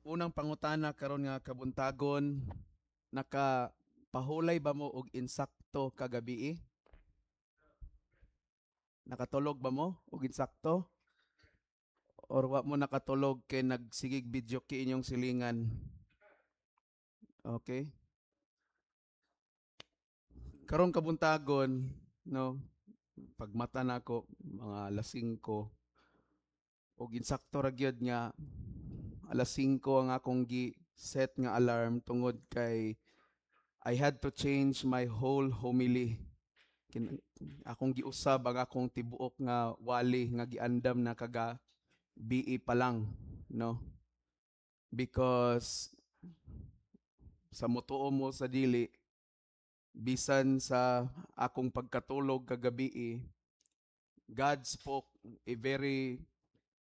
Unang pangutana karon nga kabuntagon, nakapahulay ba mo og insakto kagabi? Nakatulog ba mo og insakto? Or wa mo nakatulog kay nagsigig video ki inyong silingan? Okay? Karon kabuntagon, no, pagmata nako mga alas 5 og insakto ra gyud nga alas 5 ang akong gi set nga alarm tungod kay I had to change my whole homily. Akong giusab ang akong tibuok nga wali nga giandam na kaga BE pa lang, no? Because sa mutuo mo sa dili, bisan sa akong pagkatulog kagabi, God spoke a very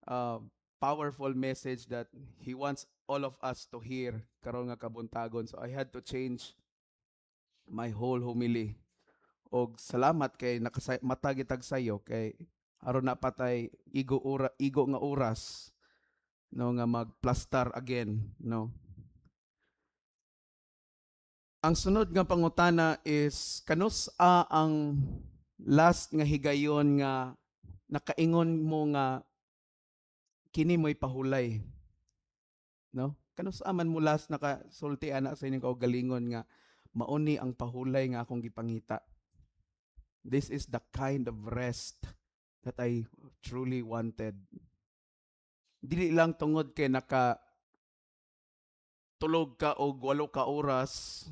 uh, powerful message that He wants all of us to hear karon nga kabuntagon. So I had to change my whole homily. Og salamat kay matagitag sayo kay aron na patay igo nga oras, no, nga magplastar again, no. Ang sunod nga pangutana is kanus-a ang last nga higayon nga nakaingon mo nga kini mo'y pahulay, no? Kanus-a man mo last nakasulti ana sa inyong kaugalingon nga mauni ang pahulay nga akong gipangita. This is the kind of rest that I truly wanted. Dili lang tungod kay tulog ka o 8 ka oras,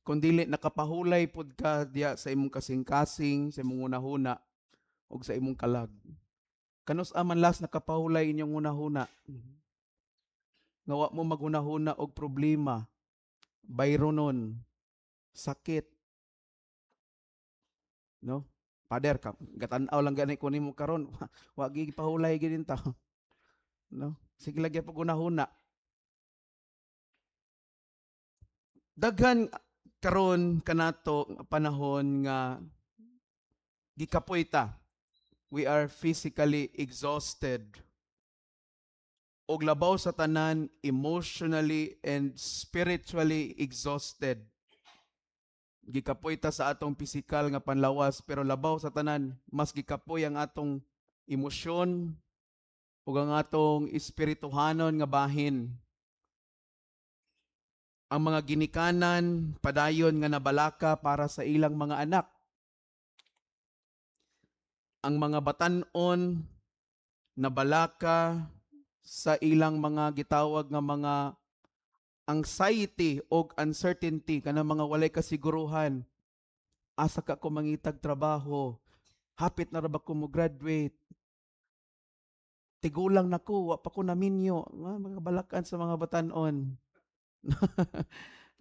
kundili nakapahulay pud ka diya sa imong kasing-kasing, sa imong hunahuna o sa imong kalag. Kanus aman last nakapahulay inyong hunahuna. Nga wa mo maghunahuna og problema, bayronon, sakit, no? Pader ka, gatan-aw lang gani ko nimo karon, wa gi pahulay gid ta. No? Sige lagi pag hunahuna. Daghan karon kanato panahon nga gikapoy ta. We are physically exhausted. Og labaw sa tanan, emotionally and spiritually exhausted. Gikapoy ta sa atong physical nga panlawas, pero labaw sa tanan, mas gikapoy ang atong emosyon ug ang atong espirituhanon nga bahin. Ang mga ginikanan, padayon nga nabalaka para sa ilang mga anak. Ang mga batan-on, nabalaka sa ilang mga gitawag nga mga anxiety o uncertainty, kanang mga walay kasiguruhan. Asa ka ko mangitag trabaho? Hapit na ra ba ko mo graduate? Tigulang nako, wa pa ko naminyo. Mga balakan sa mga batan-on.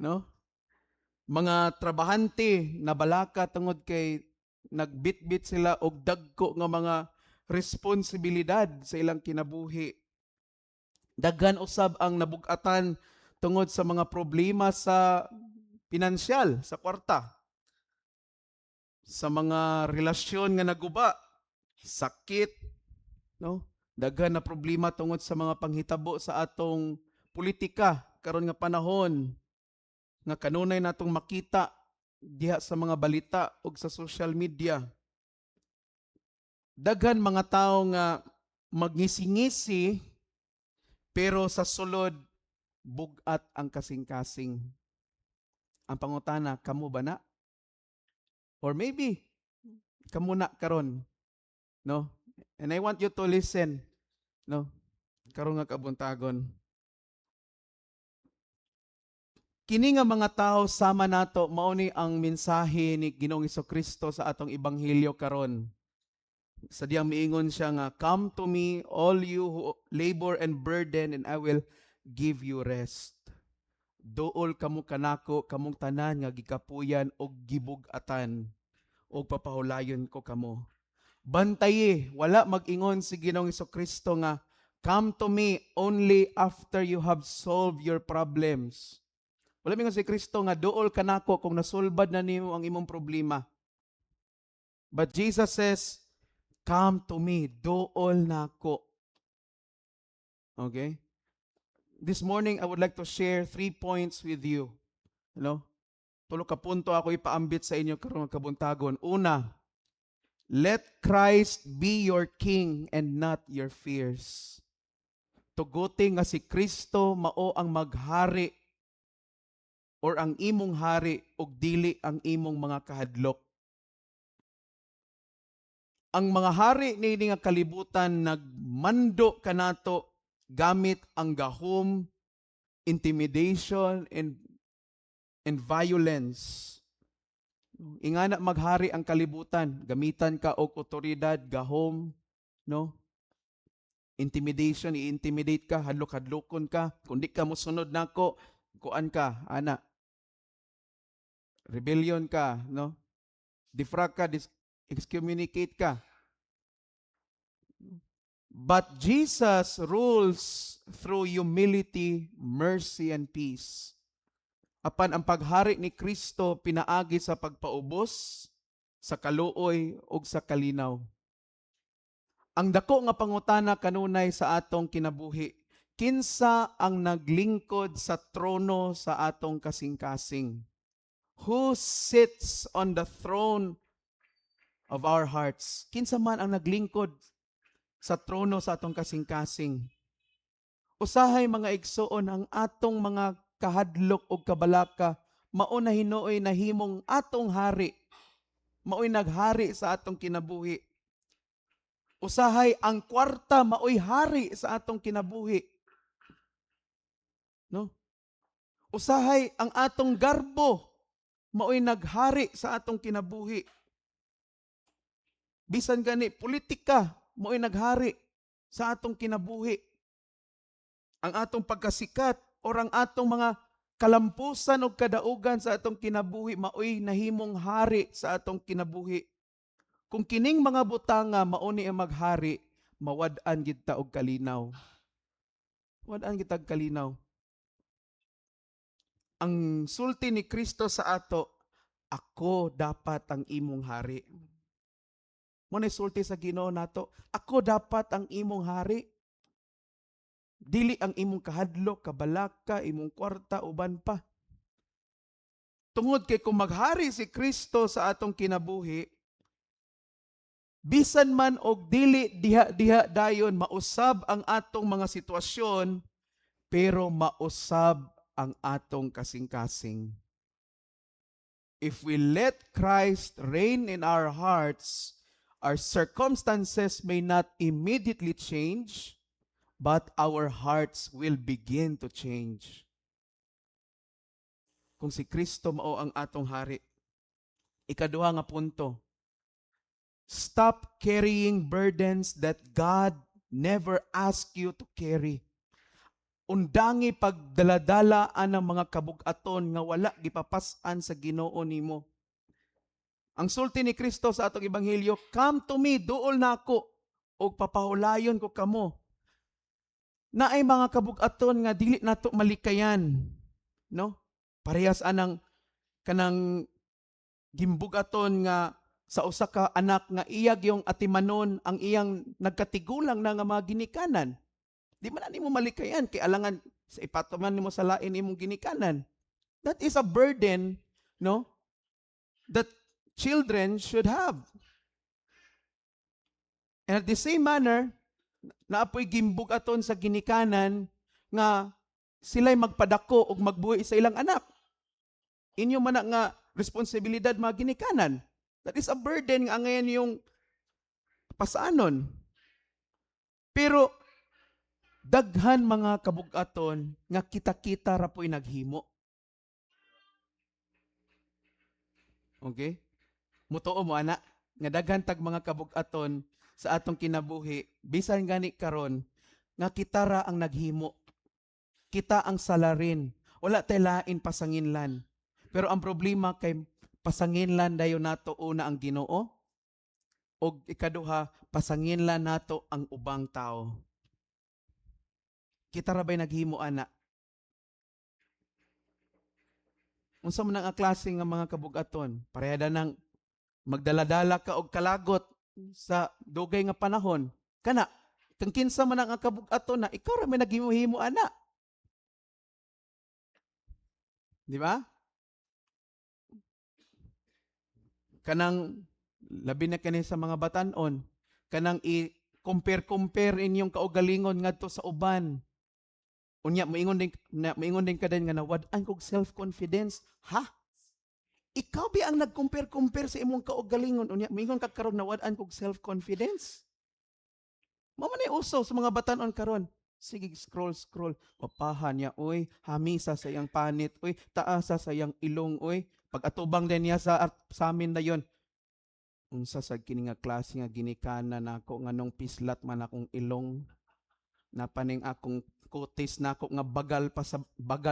No? Mga trabahante na balaka tungod kay nagbitbit sila og dagko nga mga responsibilidad sa ilang kinabuhi. Daghan usab ang nabugatan tungod sa mga problema sa pinansyal, sa kwarta, sa mga relasyon nga naguba, sakit, no? Daghan na problema tungod sa mga panghitabo sa atong politika karon nga panahon nga kanunay natong makita diha sa mga balita ug sa social media. Daghan mga tawo nga magngisi-ngisi pero sa sulod bugat ang kasing-kasing. Ang pangutana, kamo ba na? Or maybe kamo na karon, no? And I want you to listen, no? Karon nga kabuntagon. Kini nga mga tao sama nato mao ni ang mensahe ni Ginoong Kristo sa atong ebanghelyo karon. Sa diyang miingon siya nga, "Come to me all you who labor and burden and I will give you rest." Duol kamo kanako kamong tanan nga gikapuyan og gibug-atan og papahulayon ko kamo. Bantaye, wala mag-ingon si Ginoong Kristo nga, "Come to me only after you have solved your problems." Wala mingon si Kristo nga duol kanako kung nasulbad na nimo ang imong problema. But Jesus says, "Come to me, duol nako." Okay? This morning I would like to share 3 points with you. Tulo ka punto ako ipaambit sa inyo karong kabuntagon. Una, let Christ be your king and not your fears. Tuguti nga si Kristo mao ang maghari or ang imong hari ug dili ang imong mga kahadlok. Ang mga hari niini nga kalibutan nagmando kanato gamit ang gahom, intimidation and violence. Ingana maghari ang kalibutan, gamitan ka og otoridad, gahom, no? Intimidation, i-intimidate ka, hadlok-hadlokon ka, kundi ka mosunod nako, kuan ka, ana. Rebellion ka, no? Defraud ka, excommunicate ka. But Jesus rules through humility, mercy, and peace. Apan ang paghari ni Kristo pinaagi sa pagpaubos, sa kaluoy ug sa kalinaw. Ang dako nga pangutana kanunay sa atong kinabuhi, kinsa ang naglingkod sa trono sa atong kasing-kasing? Who sits on the throne of our hearts? Kinsa man ang naglingkod sa trono sa atong kasing-kasing? Usahay mga igsoon ang atong mga kahadlok o kabalaka, mao na hinuoy nahimong atong hari. Mao'y naghari sa atong kinabuhi. Usahay ang kwarta mao'y hari sa atong kinabuhi. No? Usahay ang atong garbo mao'y naghari sa atong kinabuhi. Bisan gani politika mao'y naghari sa atong kinabuhi. Ang atong pagkasikat o ang atong mga kalampusan o kadaugan sa atong kinabuhi mao'y nahimong hari sa atong kinabuhi. Kung kining mga butanga mauni ang maghari, mawad-an gid ta og kalinaw. Wad-an gid ta og kalinaw. Ang sulti ni Kristo sa ato, ako dapat ang imong hari. Mo na sulti sa Ginoo nato, ako dapat ang imong hari. Dili ang imong kahadlok, kabalaka, imong kwarta, uban pa. Tungod kay kung maghari si Kristo sa atong kinabuhi, bisan man og dili diha dayon mausab ang atong mga sitwasyon, pero mausab ang atong kasing-kasing. If we let Christ reign in our hearts, our circumstances may not immediately change, but our hearts will begin to change. Kung si Kristo mao ang atong hari. Ikaduha nga punto, stop carrying burdens that God never asked you to carry. Undangi pagdaladala ang mga kabug-aton nga wala gipapas-an sa Ginoo nimo. Ang sulti ni Kristo sa atong ebanghelyo, come to me, duol na ako, og papahulayon ko kamo. Naay mga kabug-aton nga dili nato malikayan, no? Parehas anang kanang gimbugaton nga sa usa ka anak nga iyag yung atimanon ang iyang nagkatigulang na nga mga ginikanan. Di man nimo malikayan kay alangan sa ipatuman nimo sa lain imong ginikanan. That is a burden, no? That children should have. And at the same manner, naapoy gimbugaton sa ginikanan nga sila'y magpadako o magbuhi sa ilang anak. Inyo man nga responsibilidad mga ginikanan. That is a burden nga ngayon yung pasanon. Pero daghan mga kabugaton nga kita-kita ra po'y naghimo. Okay? Mutuo mo ana nga daghan tag mga kabugaton sa atong kinabuhi bisan gani karon nga kita ra ang naghimo. Kita ang salarin. Wala tay lain pasanginlan. Pero ang problema kay pasanginlan dayon nato una ang Ginoo o ikaduha pasanginlan nato ang ubang tao. Kita ra ba'y naghimo ana? Unsa man ang klase nga mga kabugaton? Parehada nang magdaladala ka og kalagot sa dugay nga panahon. Kana, kang kinsa man ang kabugaton na ikaw ra may naghimo-himo ana. Di ba? Kanang labi na kani sa mga batan-on, kanang i-compare inyong kaugalingon ngadto sa uban. Unya moingon din ka din nga nawad-an kog self-confidence. Ha? Ikaw ba ang nag-compare sa imong kaugalingon? Unya moingon ka karon nawad-an kog self-confidence? Mao man ay uso sa mga batan-on karon. Sige, scroll. Papahan niya, uy, hamisa sa iyang panit, uy, taasa sa iyang ilong, uy. Pag atubang din niya sa amin na yon, unsa sa kini nga klase nga ginikana nako nganong pislat man akong ilong, napaning akong kutis nako nga bagal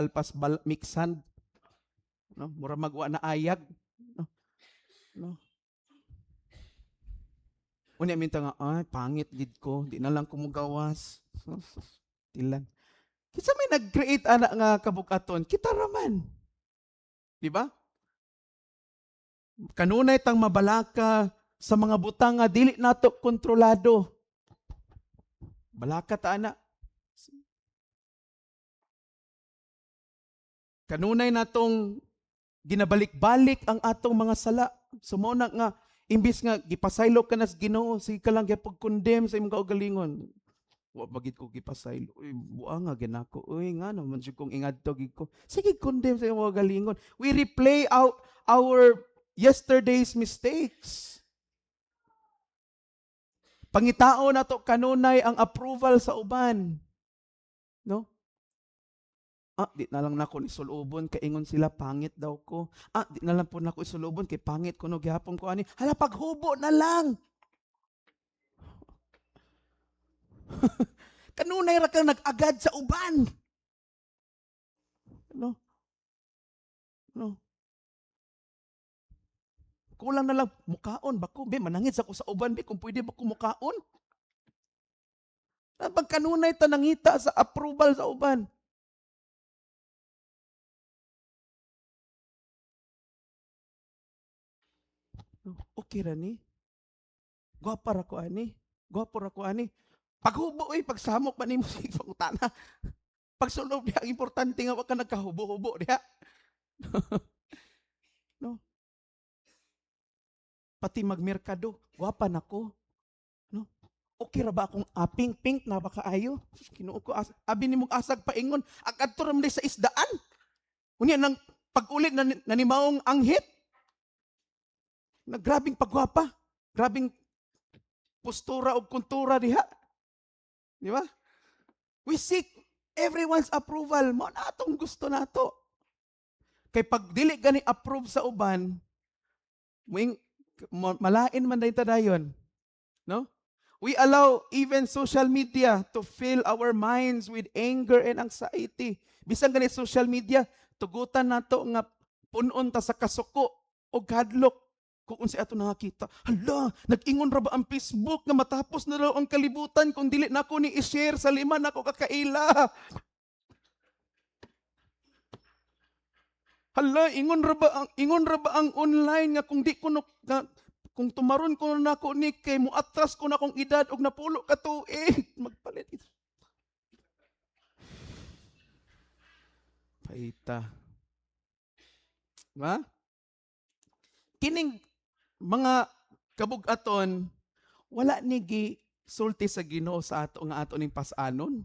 pas mixan, no? Mura magwa na ayag, no? No? Unya minta nga, ay, pangit gid ko, di na lang ko mugawas. Tilan. Kinsa may nag-create ana nga kabukaton? Kita raman. Di ba? Kanunay tang mabalaka sa mga butang nga dili nato kontrolado. Balaka ta ana. Kanunay natong ginabalik-balik ang atong mga sala. Sumuna nga imbis nga gipasaylo ka nas Ginoo, sige ka lang gyapag-condemn sa imong kaugalingon. Wa bagid ko gipasaylo. Uy, buang nga ginako. Uy, nga naman jud kong ingadto gid ko. Sige, condemn sa imong kaugalingon. We replay out our yesterday's mistakes. Pangitao na to kanunay ang approval sa uban. No? Di na lang nako isulubon kay ingon sila pangit daw ko. Di na lang po nako isulubon kay pangit ko no gihapon ko ani. Hala, paghubo na lang. Kanunay ra kang nag-agad sa uban. No? No? Kulang na lang, mukaon ba ko? Be, manangit sa ko sa uban, be, kung pwede ba ko mukaon? Pag kanunay ta nangita sa approval sa uban. Okay ra ni. Gwapa ra ko ani. Gwapo ra ko ani. Paghubo pagsamok pa nimo sa pangutana. Pagsulob diha, ang importante nga wa ka nagkahubo-hubo diha. No? Pati magmerkado, gwapa nako. No? Okay ra ba akong pink na baka ayo? Kinuo ko abi nimo asag paingon, agadto ra man sa isdaan. Unya nang pag-ulit na nanimaong anghit. Grabing pagwapa, grabing postura o kuntura diha. Di ba? We seek everyone's approval. Mo na atong gusto nato. Kay pag dili gani approve sa uban, malain man dayta dayon. No? We allow even social media to fill our minds with anger and anxiety. Bisan gani social media, tugutan nato nga punon ta sa kasuko o kadlok. Kung unsa ato nakakita, hala, nag-ingon ra ba ang Facebook nga matapos na raw ang kalibutan kung dili nako ni i-share sa 5 nako kakaila. Hala, ingon ra ba ang online nga kung di ko kung tumaron ko na ako ni kay muatras ko na akong edad og napulo ka tuig, magpalit ito. Paita. Ba? Kining mga kabug-aton, wala ni sulti sa Ginoo sa ato nga ato ning pas-anon.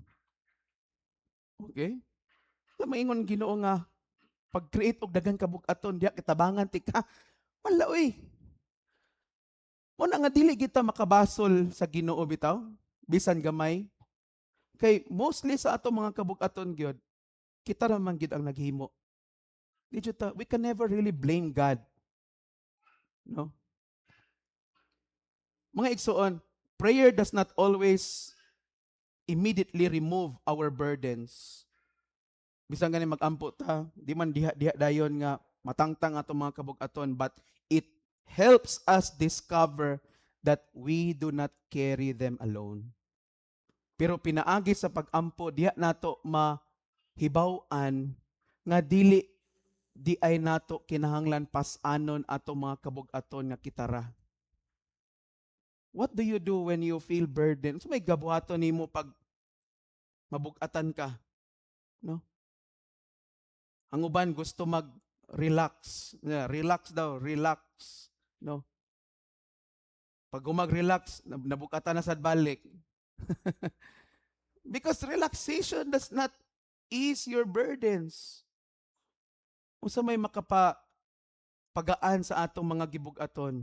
Okay? Sa maingon Ginoo nga pag-create og daghang kabug-aton diha kitabangan ti ka. Wala oy. Mo na nga dili kita makabasol sa Ginoo bitaw, bisan gamay. Kay mostly sa ato mga kabug-aton gyud, kita ra man gid ang naghimo. We can never really blame God. No? Mga igsoon, prayer does not always immediately remove our burdens. Bisan gani mag-ampo ta, di man diha dayon nga matangtang ato mga kabug-aton, but it helps us discover that we do not carry them alone. Pero pinaagi sa pag-ampo, diha nato mahibaw-an nga di ay nato kinahanglan pas-anon ato mga kabug-aton nga kitara. What do you do when you feel burdened? So may gabuhaton nimo pag mabug-atan ka, no? Ang uban gusto mag-relax. Yeah, relax daw, relax. No? Pag mag-relax, nabukatan na sad balik. Because relaxation does not ease your burdens. Unsa may makapagaan sa atong mga gibug-aton?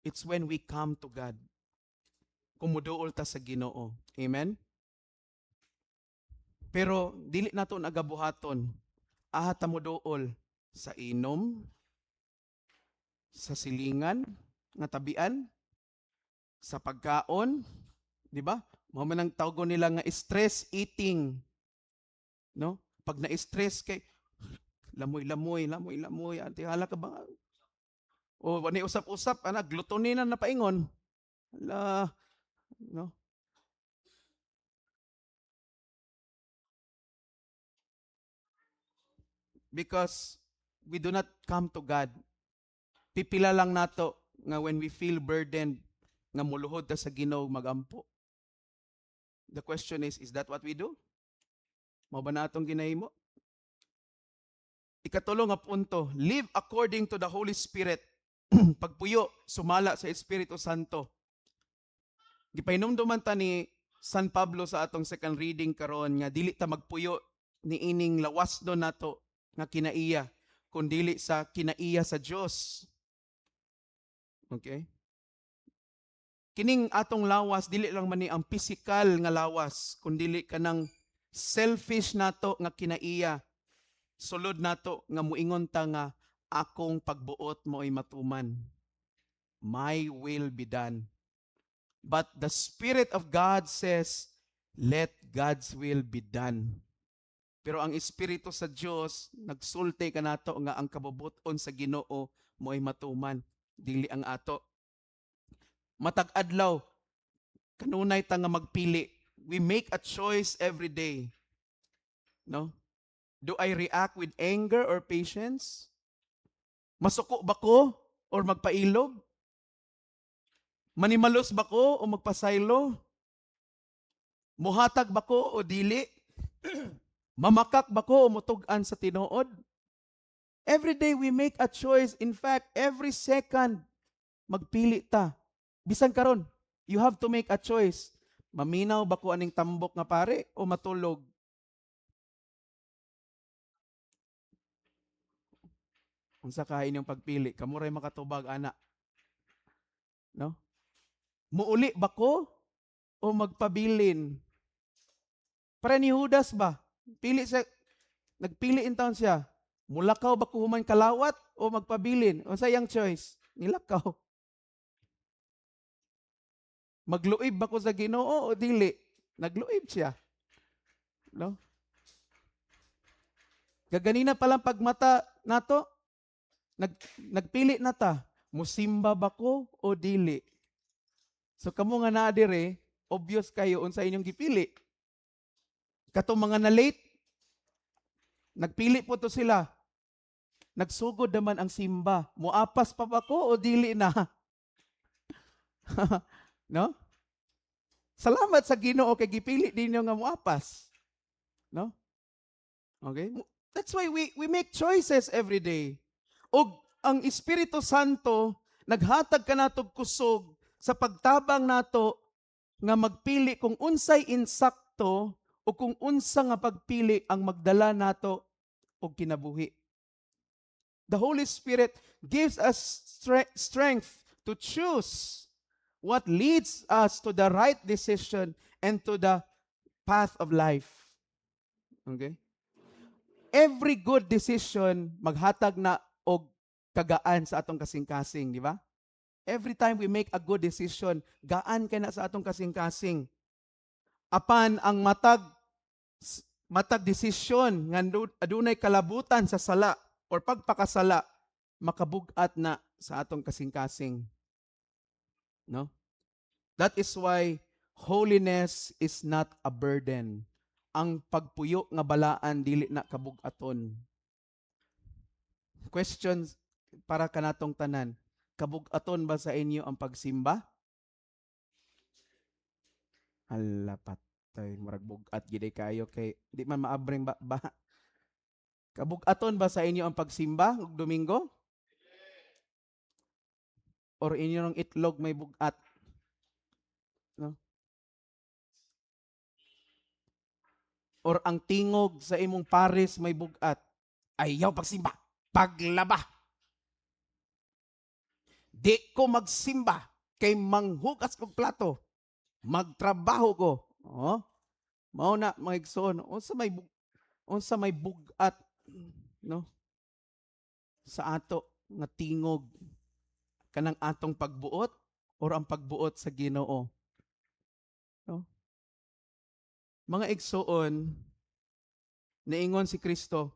It's when we come to God. Kumuduol ta sa Ginoo. Amen? Pero dili nato nagabuhaton. Aha ta moduol sa inom, sa silingan, nga tabian, sa pagkaon, di ba? Mao man ang tawgon nila nga stress eating. No? Pag na-stress kay lamoy, ante hala ka ba? O wani usap-usap ana glutonin na napaingon. Hala, no? Because we do not come to God. Pipila lang nato nga when we feel burdened nga muluhod ta sa Ginoo magampo. The question is that what we do? Mao ba na atong ginahimo? Ikatulo nga punto, live according to the Holy Spirit. Pagpuyo, sumala sa Espiritu Santo. Gipahinumduman ta ni San Pablo sa atong second reading karon nga dili ta magpuyo ni ining lawas do nato nga kinaiya, kundili sa kinaiya sa Dios. Okay? Kining atong lawas dili lang man ni ang physical nga lawas, kundili kanang selfish nato nga kinaiya. Sulod nato nga muingon ta nga akong pagbuot mo'y matuman. My will be done. But the Spirit of God says, let God's will be done. Pero ang Espiritu sa Dios nagsulti kanato nga ang kabubuton sa Ginoo mo'y matuman, dili ang ato. Matag adlaw kanunay ta nga magpili. We make a choice every day. No? Do I react with anger or patience? Masuko ba ko or magpailog? Manimalos ba ko o magpasaylo? Muhatag ba ko o dili? Mamakak ba ko o mutug-an sa tinuod? Every day we make a choice. In fact, every second magpili ta. Bisan karon, you have to make a choice. Maminaw ba ko aning tambok nga pare o matulog? Unsa ka inyong pagpili? Kamuray makatubag ana. No? Muuli ba ko o magpabilin? Para ni Judas ba? Nagpili in taon siya. Mulakaw ba ko human kalawat o magpabilin? Unsa yang choice? Nilakaw. Magluib ba ko sa Ginoo o dili? Nagluib siya. No? Gaganina pa lang pagmata nato, nagpili na ta. Musimba ba ko o dili? So kamo nga naa dire, obvious kayo unsa inyong gipili. Katong mga na late, nagpili po to sila. Nagsugod naman ang simba. Muapas pa ba ko o dili na? No? Salamat sa Ginoo kay gipili ninyo nga muapas. No? Okay? That's why we make choices every day. Og ang Espiritu Santo naghatag kanatog kusog sa pagtabang nato nga magpili kung unsay insakto o kung unsa nga pagpili ang magdala nato og kinabuhi. The Holy Spirit gives us strength to choose what leads us to the right decision and to the path of life. Okay? Every good decision maghatag na og kagaan sa atong kasing-kasing, di ba? Every time we make a good decision, gaan kay na sa atong kasing-kasing. Apan ang matag desisyon nga adunay kalabutan sa sala or pagpakasala, makabug-at na sa atong kasing-kasing. No? That is why holiness is not a burden. Ang pagpuyo nga balaan dili na kabug-aton. Questions para kanatong tanan. Kabug-aton ba sa inyo ang pagsimba? Hala patay, murag bug-at gid kayo kay di man maabring ba Kabug-aton ba sa inyo ang pagsimba ug Domingo? Or inyong itlog may bugat? No? Or ang tingog sa imong pares may bugat? Ayaw pagsimba. Paglaba. Di ko magsimba kay manghugas kog plato. Magtrabaho ko. Oh, mao na mga igsoon. Unsa may bugat, no? Sa ato nga tingog kanang atong pagbuot or ang pagbuot sa Ginoo. No? Mga igsoon, niingon si Kristo,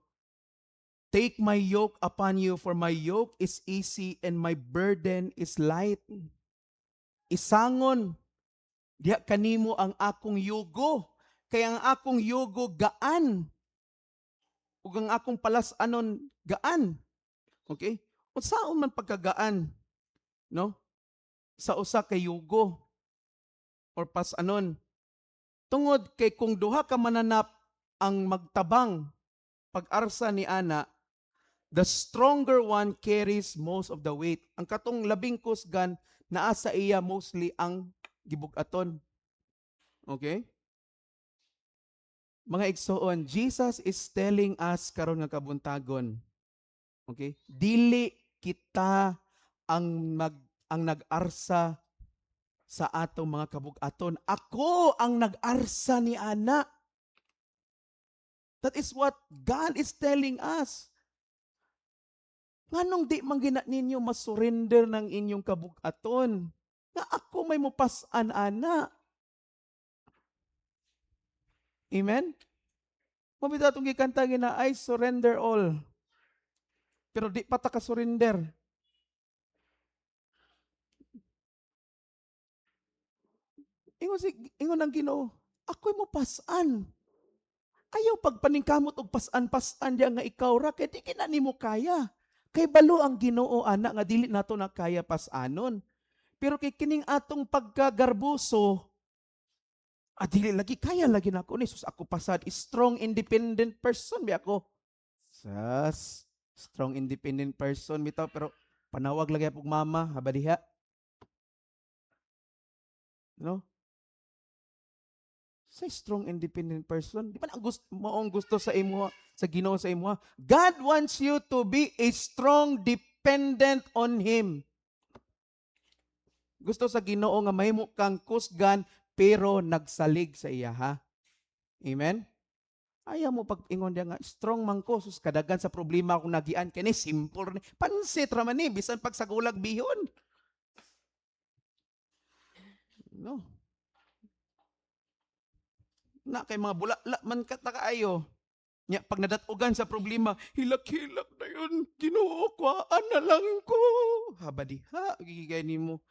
take my yoke upon you, for my yoke is easy and my burden is light. Isangon, diha kanimo ang akong yugo, kaya ang akong yugo gaan, ug ang akong palas-anon gaan. Okay? Unsaon man pagkagaan, no? Sa usa ka yugo or pas-anon. Tungod kay kung duha ka mananap ang magtabang pag-arsa ni ana, the stronger one carries most of the weight. Ang katong labing kusgan naa sa iya mostly ang gibug-aton. Okay? Mga igsoon, Jesus is telling us karon nga kabuntagon. Okay? Dili kita ang nag-arsa sa atong mga kabug-aton. Ako ang nag-arsa ni ana. That is what God is telling us. Nganong di man gina ninyo masurrender ng inyong kabug-aton? Nga ako may mupas-an ana. Amen? Mabita itong gikanta na, I surrender all. Pero di pa ta ka-surrender. Ingon ang Ginoo, ako'y mupas-an. Ayaw pagpaningkamot og pas-an diya nga ikaw ra kay di kina nimo kaya. Kay balo ang Ginoo ana nga dili nato na kaya pas-anon. Pero kay kining atong pagkagarbuso, dili lagi kaya lagi nako ni sus ako pasad strong independent person bi ako. Sas strong independent person bitaw pero panawag lagi pug mama habadiha. No? Sa strong independent person, di ba ang gusto sa imo sa Ginoo sa imo? God wants you to be a strong dependent on Him. Gusto sa Ginoo nga mahimo kang kusgan pero nagsalig sa iya ha. Amen? Ayaw mo pag-ingon diya nga, strong man ko, sus kadagan sa problema akong nagian, kini simple ni. Pansit raman ni, bisan pagsagulag bihon. No. Na kay mga bulala man ka kaayo. Nya pag nadatugan sa problema, hilak-hilak na yun. Ginoo ko, na lang ko. Habadiha, gigigay nimo.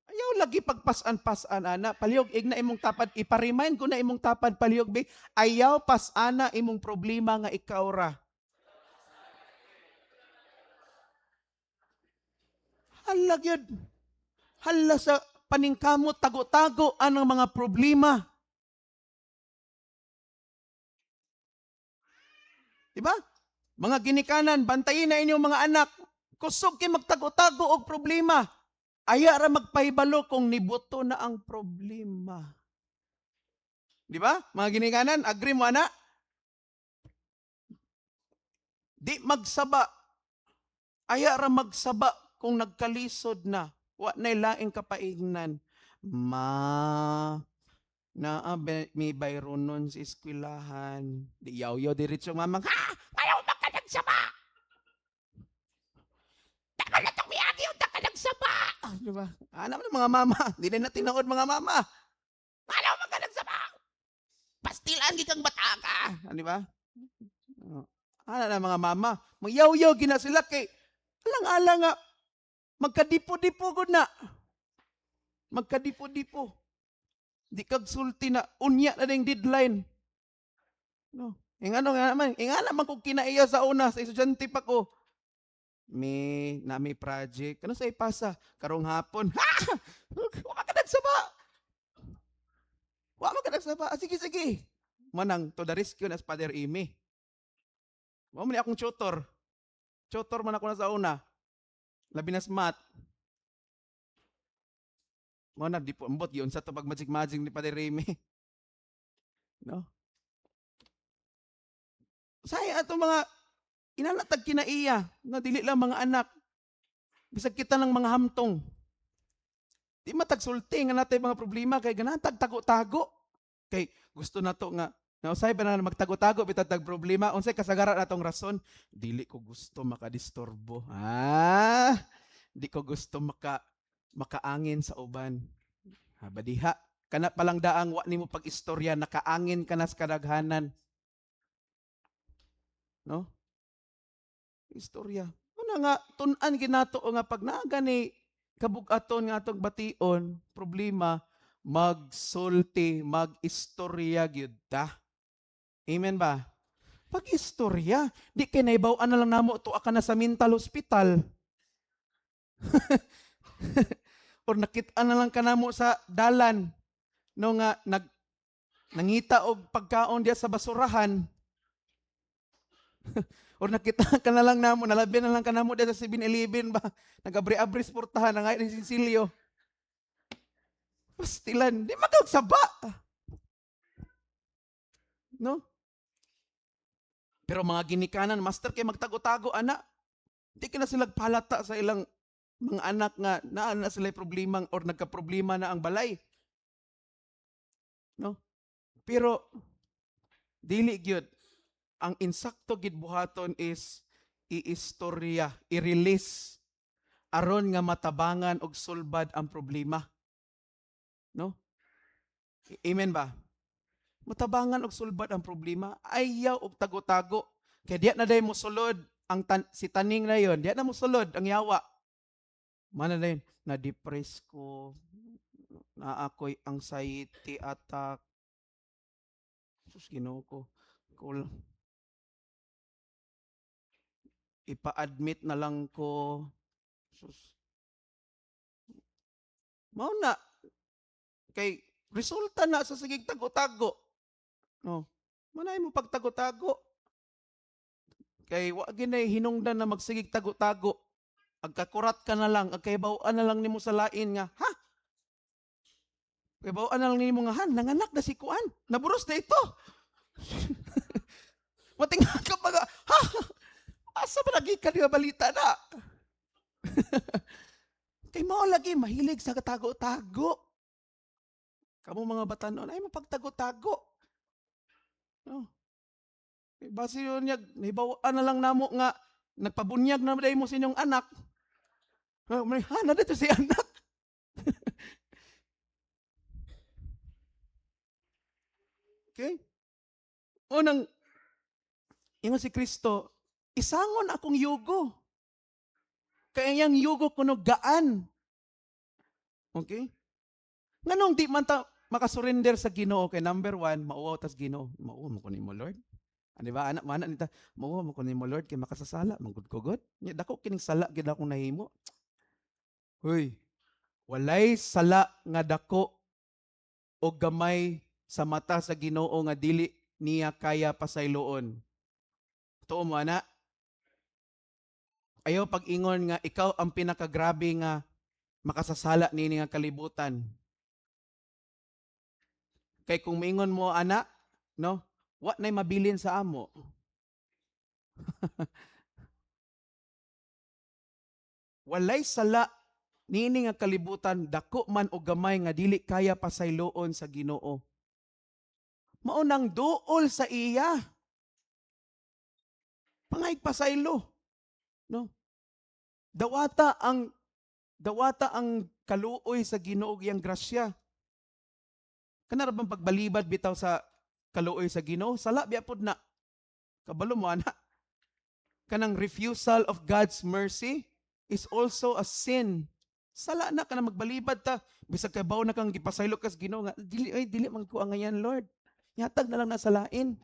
Ayaw lagi pagpasan-pasan ana. Palihog igna imong tapad, ipa-remind ko na imong tapad palihog be. Ayaw pasana imong problema nga ikaw ra. Hala gyud. Hala sa paningkamot tago-tago anang mga problema. Diba? Mga ginikanan, bantayin na inyong mga anak. Kusog kay magtago-tago og problema. Aya ra magpahibalo kung nibuto na ang problema. Di ba? Mga ginikanan, agree mo ana? Di magsaba. Aya ra magsaba kung nagkalisod na. Wa nay laing kapaignan. May bayro nun sa eskwelahan. Di yaw-yaw diretso mamang, ha! Ayaw magkanagsaba! Tagal na itong miyagi yung nakanagsaba! Diba? Alam mo mga mama, di na tinood mga mama. Ayaw magkanagsaba! Pastilan kang bata ka! Di ba? Ano na mga mama, magyaw-yaw gina sila kay alang-alang nga, magkadipo-dipo ko na. Magkadipo-dipo. Di kag sulti na unya na ding deadline. No. Ingano nga naman, naman kung kinaiya sa una sa estudyante pa ko. May project. Ano sa ipasa? Karong hapon. Ha! Wa ka nagsaba. Wa ka nagsaba. Sige. Manang to the rescue as Father Amy. Mao man ni akong tutor. Tutor man ako na sa una. Labi na sa math. Mao na di po ambot yun sa to pag magic ni Padre Remy. No? Saya ato mga inanatag kinaiya na dili lang mga anak. Bisag kita ng mga hamtong. Di matagsulti nga natay mga problema kay ganatag tago-tago. Kay gusto nato nga nausay ba na magtago-tago bitatag problema unsay kasagaran natong rason dili ko gusto makadisturbo. Di ko gusto makaangin sa uban. Badiha kana palang daang wa nimo pag-istorya nakaangin ka na sa kadaghanan. No? Istorya. Una nga tun-an ginato nga pag nagani kabug-aton nga atong bation, problema, magsulti, mag-istorya gyud ta. Amen ba? Pag-istorya, di kay naibaw-an na lang namo tuwa ka na sa mental hospital. Or nakita na lang ka namo sa dalan no nga nangita og pagkaon diya sa basurahan. Or nakita ka na lang namo, nalabi na lang ka namo diya sa 7-Eleven ba? Nag-abri-abri sportahan na nga ni Cecilio. Pastilan, di magagsaba. No? Pero mga ginikanan, master kay magtago-tago, anak. Di ka na sila palata sa ilang mga anak nga na sila problema or nagka-problema na ang balay. No? Pero, dili gyud ang insakto gid buhaton is iistorya, i-release aron nga matabangan og sulbad ang problema. No? Amen ba? Matabangan og sulbad ang problema, ayaw og tago-tago. Kay diya na day mo sulod ang si taning na yon, diya na mo sulod ang yawa. Mana na yun, na-depress ko, na ako'y anxiety attack. Sus, Ginoo ko. Cool. Ipa-admit na lang ko. Sus. Mao na. Kay resulta na sa sigig tago-tago. No. Manay mo pagtago-tago. Kay wa ginay hinungdan na magsigig tago-tago. Agkakurat ka na lang, agkaibaw-an na lang nimo sa lain nga, ha? Kaibaw-an na lang nimo nga, han, nanganak na si Kuan. Naburos na ito. Matinga ka pa nga, ha? Asa ba lagi ka nga balita na? Kay mao lagi mahilig sa katago-tago. Kamu mga batanon ay mapagtago-tago. No. Base yun niya, nahibawan na lang namo nga nagpabunyag na day mo sa inyong anak. Ha, na dito si anak. Okay? Unang ingon si Kristo, isangon akong yugo. Kaya yang yugo kuno gaan. Okay? Nganong di man ta makasurrender sa Ginoo kay number 1, mauwaw tas Ginoo. Mauwaw mo kunin mo Lord. Di ba anak mana nita, mauwaw mo kunin mo Lord kay makasasala, manggod-kugod. Nya dako kining sala gid akong nahimo. Hoy. Walay sala nga dako o gamay sa mata sa Ginoo nga dili niya kaya pasayloon. Tuo mo ana. Ayaw pag-ingon nga ikaw ang pinakagrabe nga makasasala nini nga kalibutan. Kay kung maingon mo ana, no? Wa nay mabilin sa amo. Walay sala nini nga kalibutan dako man o gamay nga dili kaya pasayloon sa Ginoo. Mao nang duol sa iya. Pangay pasaylo. No? Dawata ang kaluoy sa Ginoo yang grasya. Kana ra bang pagbalibad bitaw sa kaluoy sa Ginoo? Sala biya pod na. Kabalo mo ana. Kanang refusal of God's mercy is also a sin. Sala na kana magbalibad ta. Bisag kay baw na kang gipasaylo kas Ginoo nga dili man ko angayan Lord. Yatag na lang na sa lain.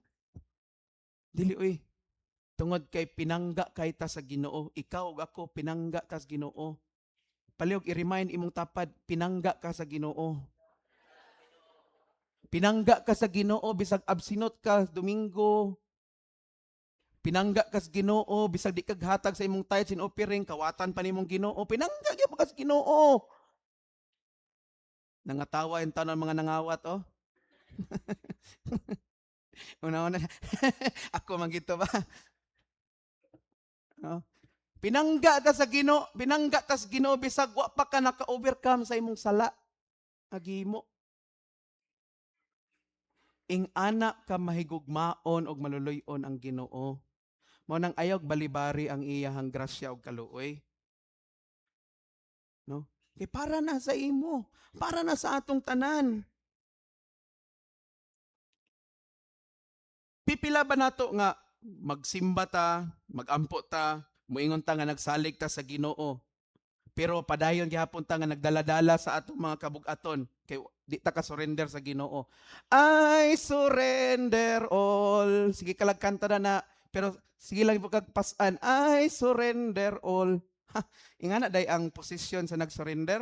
Dili oy. Tungod kay pinangga kay ta sa Ginoo. Ikaw ug ako pinangga ta sa Ginoo. Palihog i-remind imong tapad, pinangga ka sa Ginoo. Pinangga ka sa Ginoo bisag absinot ka Domingo. Pinangga kas Ginoo, bisag di kag hatag sa imong tithes and offering, kawatan pa nimong Ginoo, pinangga gyud pa kas Ginoo. Nangatawa yung tanan mga nangawat, oh. Una-una, ako man gito ba? Oh. Pinangga ta sa Ginoo, pinangga ta sa Ginoo bisag wa pa ka naka-overcome sa imong sala. Agimo. Ing anak ka mahigugmaon og maluluyon ang Ginoo. Mao nang ayog balibari ang iyahang grasya og kaluoy. No? Kay para na sa imo, para na sa atong tanan. Pipila ba nato nga magsimba ta, magampo ta, muingon ta nga nagsalig ta sa Ginoo. Pero padayon gihapon ta nga nagdaladala sa atong mga kabug-aton kay di ta ka surrender sa Ginoo. I surrender all. Sige kalag kanta na pero sige lang po kag pasan. I surrender all. Ha, ingana day ang posisyon sa nag-surrender.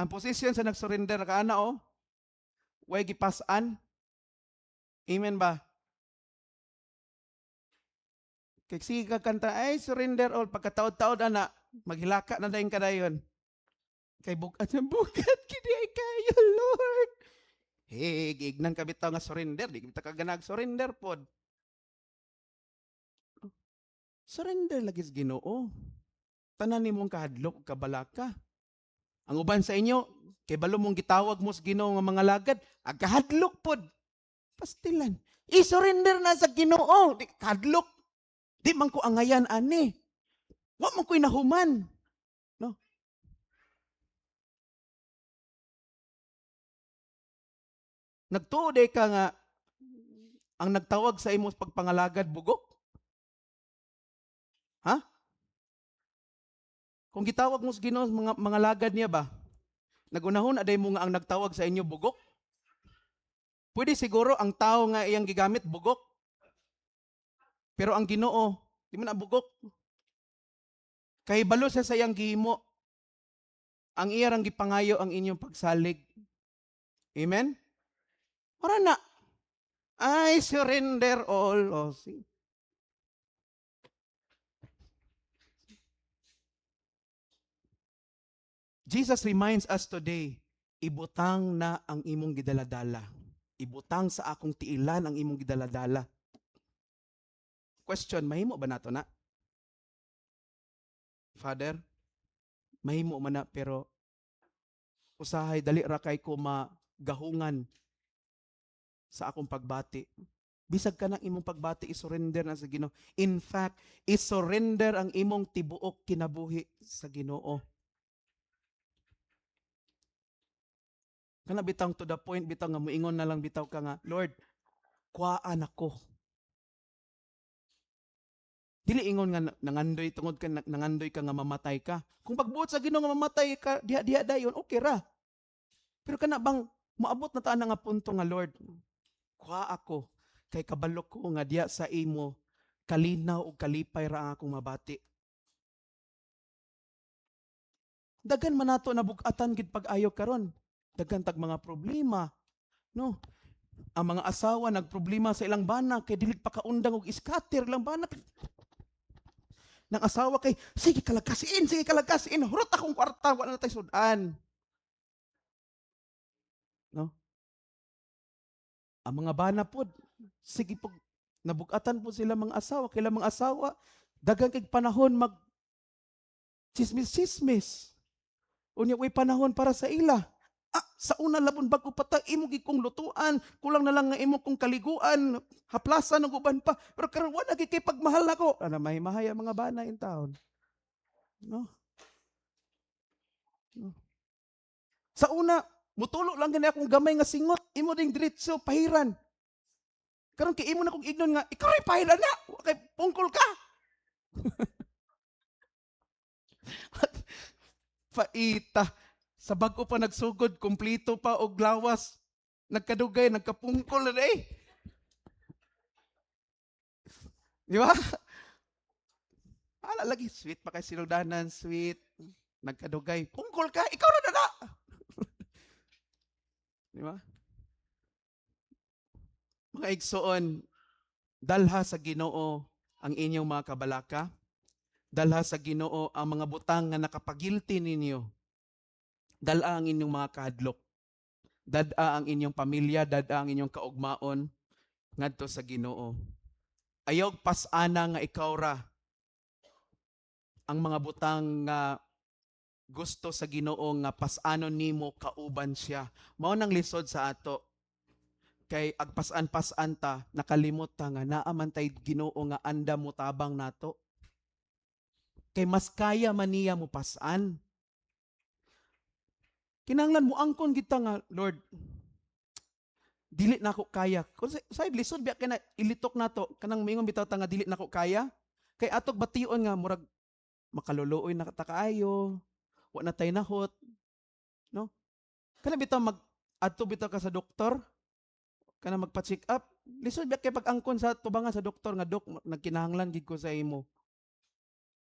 Ang posisyon sa nag-surrender kaana oh. Way gipasan. Amen ba? Kay sige kag kanta I surrender all pagkataod-taod ana maghilaka na dayon kadayon. Kay bugat kini ay kayo Lord. Hey, gignan ka bitaw nga surrender, di kita ka ganag surrender pod. Surrender lagi sa Ginoo. Tanan nimong kahadlok kabalaka. Ang uban sa inyo, kay balo mong gitawag mo sa Ginoo nga mga lagad, agkahadlok pod. Pastilan. I-surrender na sa Ginoo, di kahadlok. Di man ko angayan ani. Wa man ko'y nahuman. No? Nagtuod ka nga ang nagtawag sa imo pagpangalagad bugok? Ha? Kung gitawag mo sa Ginoo mga lagad niya ba? Nagunahon aday mo nga ang nagtawag sa inyo bugok? Pwede siguro ang tao nga iyang gigamit bugok. Pero ang Ginoo, di man na bugok. Kay balo sa sayang gihimo. Ang iyang gipangayo ang inyong pagsalig. Amen? Ora na. I surrender all. Oh, see? Jesus reminds us today, ibutang na ang imong gidaladala. Ibutang sa akong tiilan ang imong gidaladala. Question, mahimo ba nato na? Father, mahimo man na pero usahay dali ra kay ko magahungan sa akong pagbati. Bisag ka ng imong pagbati, isurrender na sa Ginoo. In fact, isurrender ang imong tibuok kinabuhi sa Ginoo. Kana bitang to the point, bitaw nga muingon na lang bitaw ka nga, Lord, kuhaan ako. Dili ingon nga nangandoy tungod ka nangandoy ka nga mamatay ka. Kung pagbuot sa Ginoo nga mamatay ka, diha dayon okay ra. Pero kana bang maabot na ta nga punto nga Lord, kuha ako kay kabalo ko nga diha sa imo kalinaw ug kalipay ra ang akong mabati. Dagan man nato nabug-atan gid pag-ayo karon. Dagan tag mga problema, no? Ang mga asawa nagproblema sa ilang bana kay dili pa kaundang og scatter ilang bana. Nang asawa kay sige kalagkasin, hurot akong kwarta wala na tay sudan. No? Ang mga bana pod sige pog nabug-atan po sila mga asawa, kay mga asawa dagan kay panahon mag chismis. Unya way panahon para sa ila. Sa una labon bago pa imo gi kong lutuan, kulang na lang nga imo kong kaliguan, haplasan ng uban pa. Pero karon wala gi kay pagmahal nako. Ana mahimahay ang mga bana in town. No? No? Sa una, mutulo lang gani akong gamay nga singot, imo ding diretso pahiran. Karon kay imo na kong ignon nga, ikaw ray pahiran na, kay pungkol ka. Paita. Sa bago pa nagsugod, kumplito pa og lawas. Nagkadugay, nagkapungkol na eh. Di ba? Ala lagi, sweet pa kay sinugdanan, sweet. Nagkadugay, pungkol ka, ikaw na na. Di ba? Mga igsoon, dalha sa Ginoo, ang inyong mga kabalaka. Dalha sa Ginoo ang mga butang nga nakapagilti ninyo. Dala ang inyong mga kahadlok. Dada ang inyong pamilya, dada ang inyong kaugmaon ngadto sa Ginoo. Ayog pas-ana nga ikaw ra ang mga butang nga gusto sa Ginoo nga pas-anon nimo kauban siya. Mao nang lisod sa ato. Kay agpasan-pasan ta, nakalimot ta nga naa man tay Ginoo nga anda mo tabang nato. Kay mas kaya man niya mo pasan. Kinahanglan mo angkon kita nga, Lord, dili na ako kaya. Kung sa lisod biya kana ilitok nato kanang mingon bitaw ta nga dili na ako kaya. Kay atok bation nga murag makaluluoy na ta kaayo, wa na tay nahot, no? Kana bitaw adto bitaw ka sa doktor, kana magpa-check up. Lisod biya kay pag-angkon sa tubangan sa doktor nga dok nagkinahanglan gid ko sa imo.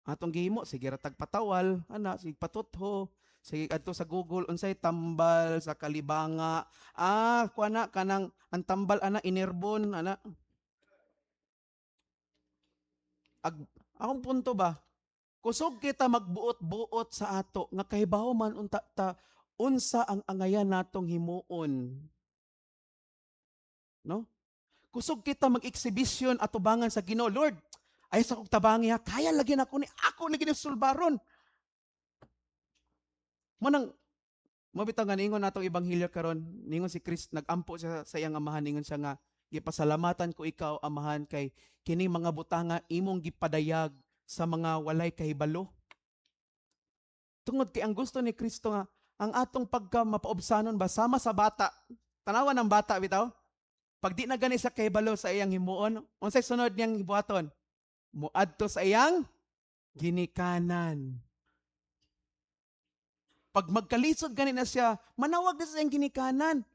Atong gihimo sige ra tagpatawal, ana sige patutho, sige adto sa Google unsay tambal sa kalibanga. Kuana kanang ang tambal ana inerbon ana. Akong punto ba? Kusog kita magbuot-buot sa ato nga kahibawo man unta ta unsa ang angayan natong himuon. No? Kusog kita mag-exhibition at tubangan sa Ginoo, Lord, ay sa kong tabangi ha, kaya lagi na ako lagi ni sulbaron. Manang mabitaw nga ningon natong ebanghelyo karon, ningon si Christ nagampo siya sa iyang amahan, ningon siya nga gipasalamatan ko ikaw amahan kay kini mga butanga imong gipadayag sa mga walay kahibalo. Tungod kay ang gusto ni Kristo nga ang atong pagka mapaobsanon ba sama sa bata. Tanawan ng bata bitaw. Pag di na gani sa kahibalo sa iyang himuon, unsay sunod niyang gibuhaton? Muadto sa iyang ginikanan. Pag magkalisod gani na siya, manawag na sa iyang ginikanan.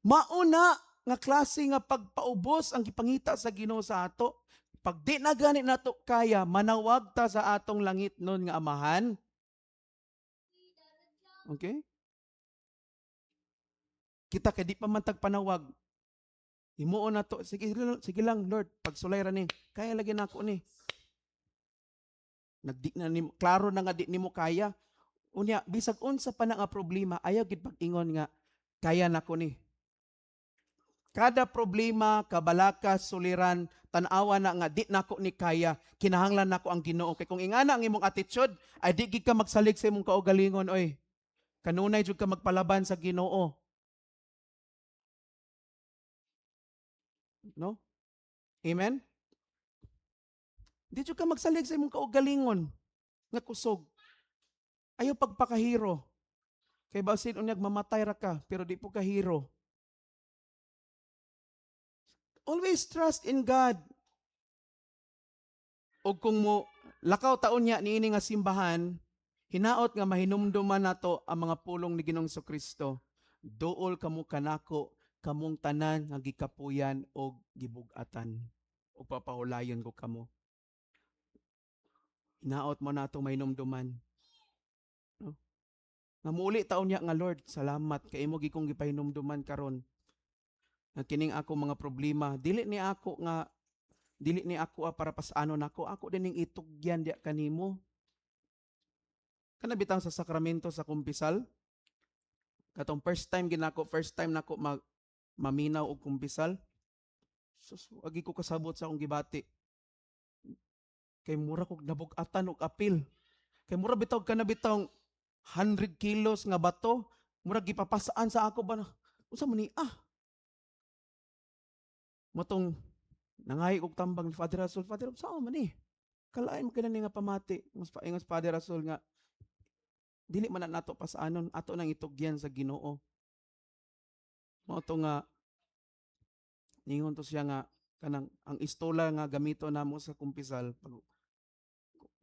Mauna nga klase nga pagpaubos ang gipangita sa Ginoo sa ato. Pag di na gani nato kaya, manawag ta sa atong langit nun nga amahan. Okay? Kita kay di pa man tagpanawag. Himuon na to. Sige lang, Lord. Pagsulay ra ni. Kaya lagi na ako ni. Nagdi na ni klaro na nga di nimo kaya. Unya, bisag unsa pa na nga problema, ayaw gid pag-ingon nga kaya na ko ni. Kada problema, kabalaka, suliran, tanawa na nga di nako ni kaya, kinahanglan nako ang Ginoo. Kay kung ingana ang imong attitude, ay di gid ka magsalig sa imong kaugalingon oy. Kanunay jud ka magpalaban sa Ginoo. No? Amen? Di jud ka magsalig sa imong kaugalingon nga kusog. Ayaw pagpakahiro. Kay basin unyag mamatay ra ka pero di po ka hero. Always trust in God. O kung mo lakaw taon niya niini nga simbahan, hinaot nga mahinumduman nato ang mga pulong ni Ginoong Kristo. Duol kamo kanako kamong tanan nga gikapuyan og gibug-atan. O papahulayon ko kamo. Hinaot mo nato mahinumduman. No? Nga muli taon niya nga Lord, salamat kay imo gikong gipahinumduman karon. Nga kining ako mga problema, dili ni ako para pasano nako, ako din ning itugyan diya kanimo. Kana bitaw sa sakramento sa kumpisal, katong first time nako maminaw og kumpisal. Sus, agi ko kasabot sa akong gibati. Kay mura kog nabug-atan og apil. Kay mura bitaw kana bitawng 100 kilos nga bato, mura gipapasaan sa ako ba? Unsa man ni Motong nangahi og tambang ni Father Rasul, Father, saan man ni? Kalain mo kinani nga pamati. Mas paingon Father Rasul nga dili man na nato pasaanon, ato nang itugyan sa Ginoo. Mao to nga ningon to siya nga kanang ang istola nga gamito namo sa kumpisal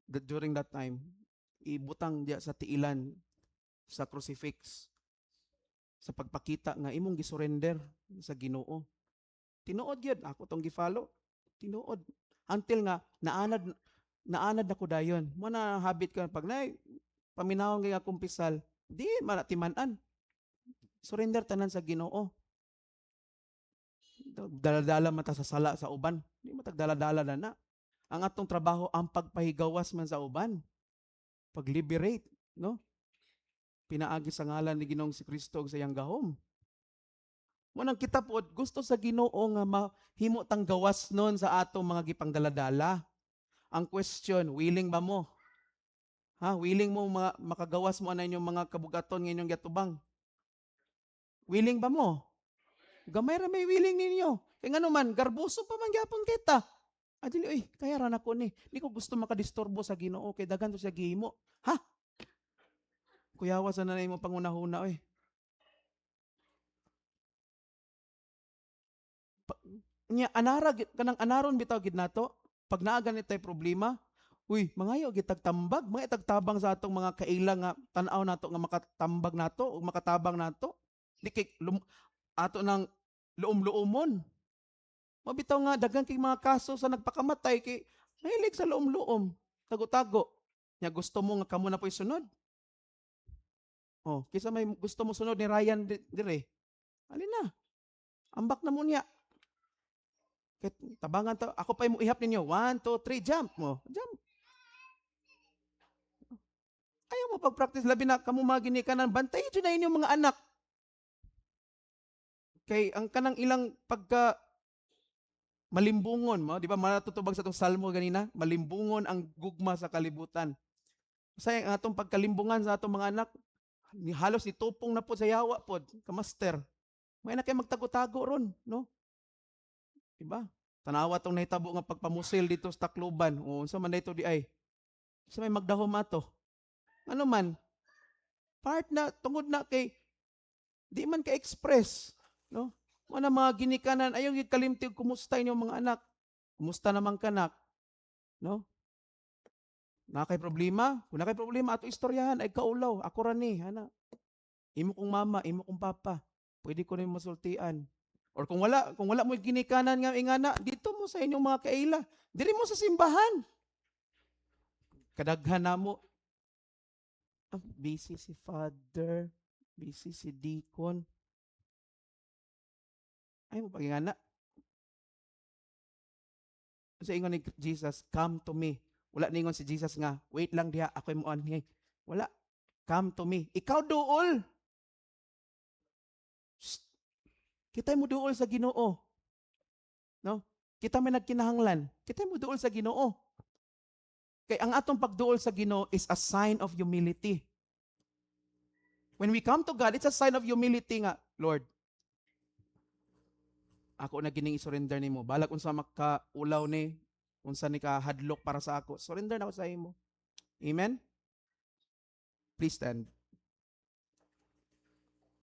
during that time ibutang diya sa tiilan sa crucifix sa pagpakita nga imong gisurrender sa Ginoo. Tinuod gyud ako tong gi-follow. Tinuod until nga naanad ako dayon. Mo na habit ko pag nay paminawon kay akong pisal, di man timan-an. Surrender tanan sa Ginoo. Dala-dala mata sa sala sa uban. Di matagdala-dala na. Ang atong trabaho ang pagpahigawas man sa uban, pag-liberate, no? Pinaagi sa ngalan ni Ginoong si Kristo ug sa iyang gahom. Munang kita pod gusto sa Ginoo nga mahimo tang gawas nun sa atong mga gipangdaladala. Ang question, willing ba mo? Ha, willing mo makagawas mo ana inyong mga kabugaton nga inyong gatubang? Willing ba mo? Gamay ra may willing ninyo. Kay ngano man garbuso pa man gyapon kita. Adili oy, kaya ra nako ni. Di ko gusto makadisturbo sa Ginoo kay daghan to siya gihimo. Ha? Kuyawa sa nanay mo pangunahuna oy. Nya anara kanang anaron bitaw gid nato. Pag naa ganit tay problema, uy, mangayo gid tagtambag, mga itagtabang sa atong mga kaila nga tan-aw nato nga makatambag nato o makatabang nato. Di kay ato nang luom-luomon. Mabitaw nga daghan kay mga kaso sa nagpakamatay kay mahilig sa luom-luom, tago-tago. Nya gusto mo nga kamo na po'y sunod. Oh, kisa may gusto mo sunod ni Ryan dire. Alin na? Ambak na mo niya. Kay tabangan ta, ako pa mo ihap ninyo. 1, 2, 3, jump mo. Jump. Ayaw mo pag-practice labi na kamo magini kanan bantayan jud na inyong mga anak. Kay ang kanang ilang pagka malimbungon mo, di ba matutubag sa itong salmo ganina, malimbungon ang gugma sa kalibutan. Sayang ang atong pagkalimbungan sa atong mga anak, ni halos itupong na po sa yawa po, kamaster. May na kayo magtago-tago ron, no? Diba? Tanawa tong nahitabo nga pagpamusil dito sa Tacloban. O, sa man dito di ay. Sa may magdahom ato. Ano man, part na, tungod na kay, di man ka-express, no? Mga mga ginikanan, ayaw yung kalimtig, kumusta inyong mga anak? Kumusta naman kanak? No? Nakay problema? Kung nakay problema, ato istoryahan, ay kaulaw, ako rani, hana. Imo kong mama, imo kong papa, pwede ko rin masultian. Or kung wala mo ginikanan nga ingana, dito mo sa inyong mga kaila, diri mo sa simbahan. Kadaghan na mo, busy si father, busy si deacon. Ay mo pagingana. Sa ingon ni Jesus, come to me. Wala ningon si Jesus nga, wait lang diha, ako mo anhi. Wala, come to me. Ikaw duol. Kita mo duol sa Ginoo. No? Kita may nagkinahanglan. Kita mo duol sa Ginoo. Kay ang atong pagduol sa Ginoo is a sign of humility. When we come to God, it's a sign of humility nga, Lord, ako na gining i-surrender nimo. Balag unsa makaulaw ni, unsa ni ka hadlok para sa ako. Surrender na ako sa imo. Amen? Please stand.